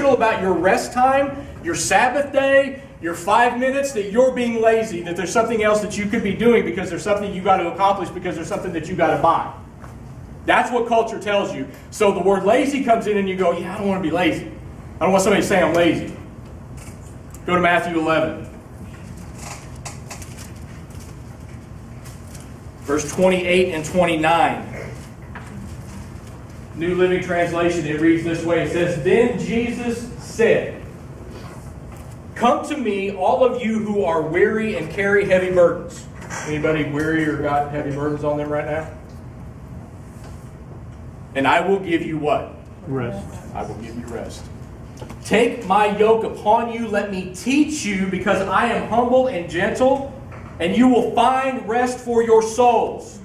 intentional about your rest time, your Sabbath day, your 5 minutes, that you're being lazy, that there's something else that you could be doing because there's something you got to accomplish, because there's something that you got to buy. That's what culture tells you. So the word lazy comes in and you go, yeah, I don't want to be lazy. I don't want somebody to say I'm lazy. Go to Matthew 11. Verse 28 and 29. New Living Translation, it reads this way. It says, "Then Jesus said, 'Come to me, all of you who are weary and carry heavy burdens.'" Anybody weary or got heavy burdens on them right now? "And I will give you" what? Rest. I will give you rest. "Take my yoke upon you, let me teach you, because I am humble and gentle, and you will find rest for your souls.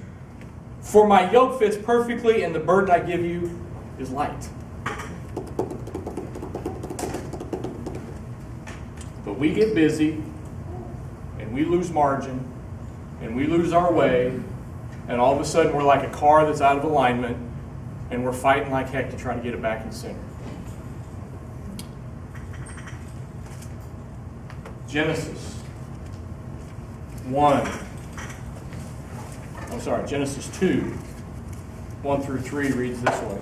For my yoke fits perfectly, and the burden I give you is light." But we get busy, and we lose margin, and we lose our way, and all of a sudden we're like a car that's out of alignment, and we're fighting like heck to try to get it back in center. Genesis 2, 1 through 3 reads this way.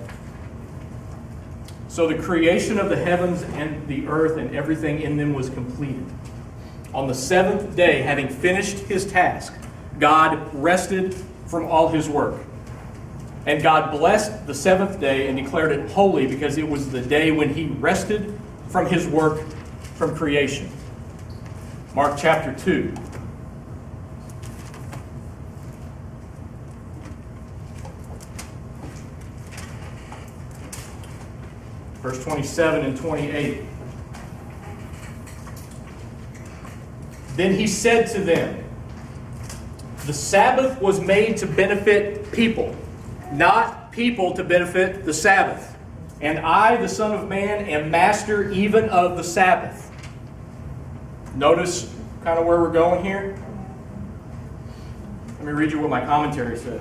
"So the creation of the heavens and the earth and everything in them was completed. On the seventh day, having finished his task, God rested from all his work. And God blessed the seventh day and declared it holy, because it was the day when he rested from his work from creation." Mark chapter 2. Verse 27 and 28. "Then he said to them, 'The Sabbath was made to benefit people, not people to benefit the Sabbath. And I, the Son of Man, am master even of the Sabbath.'" Notice kind of where we're going here? Let me read you what my commentary says.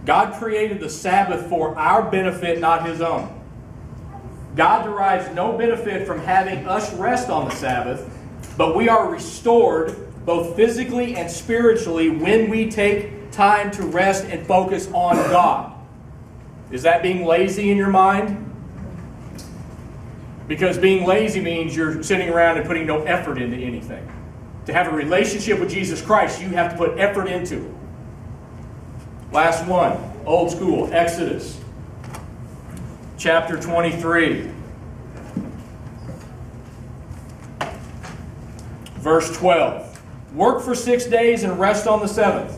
God created the Sabbath for our benefit, not his own. God derives no benefit from having us rest on the Sabbath, but we are restored both physically and spiritually when we take time to rest and focus on God. Is that being lazy in your mind? Because being lazy means you're sitting around and putting no effort into anything. To have a relationship with Jesus Christ, you have to put effort into it. Last one, old school, Exodus chapter 23. Verse 12. "Work for 6 days and rest on the seventh.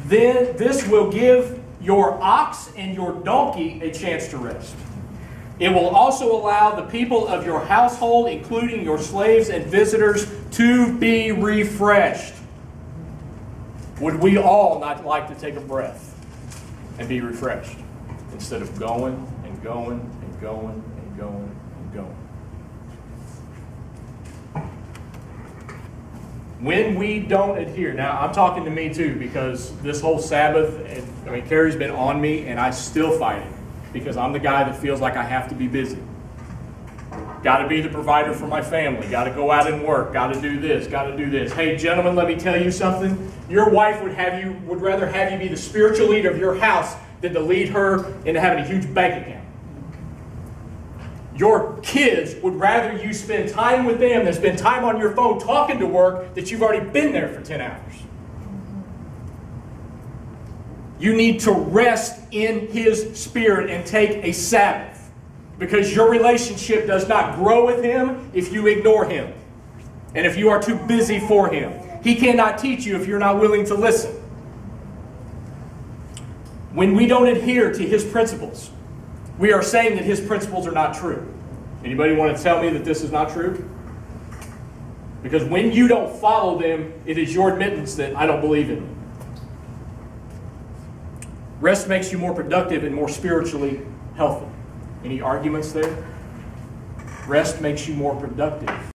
Then this will give your ox and your donkey a chance to rest. It will also allow the people of your household, including your slaves and visitors, to be refreshed." Would we all not like to take a breath and be refreshed instead of going and going and going and going and going? When we don't adhere, now I'm talking to me too, because this whole Sabbath, Carrie's been on me, and I still fight it because I'm the guy that feels like I have to be busy. Got to be the provider for my family. Got to go out and work. Got to do this. Got to do this. Hey, gentlemen, let me tell you something. Your wife would rather have you be the spiritual leader of your house than to lead her into having a huge bank account. Your kids would rather you spend time with them than spend time on your phone talking to work that you've already been there for 10 hours. You need to rest in His Spirit and take a Sabbath, because your relationship does not grow with Him if you ignore Him and if you are too busy for Him. He cannot teach you if you're not willing to listen. When we don't adhere to His principles, we are saying that His principles are not true. Anybody want to tell me that this is not true? Because when you don't follow them, it is your admittance that I don't believe in them. Rest makes you more productive and more spiritually healthy. Any arguments there? Rest makes you more productive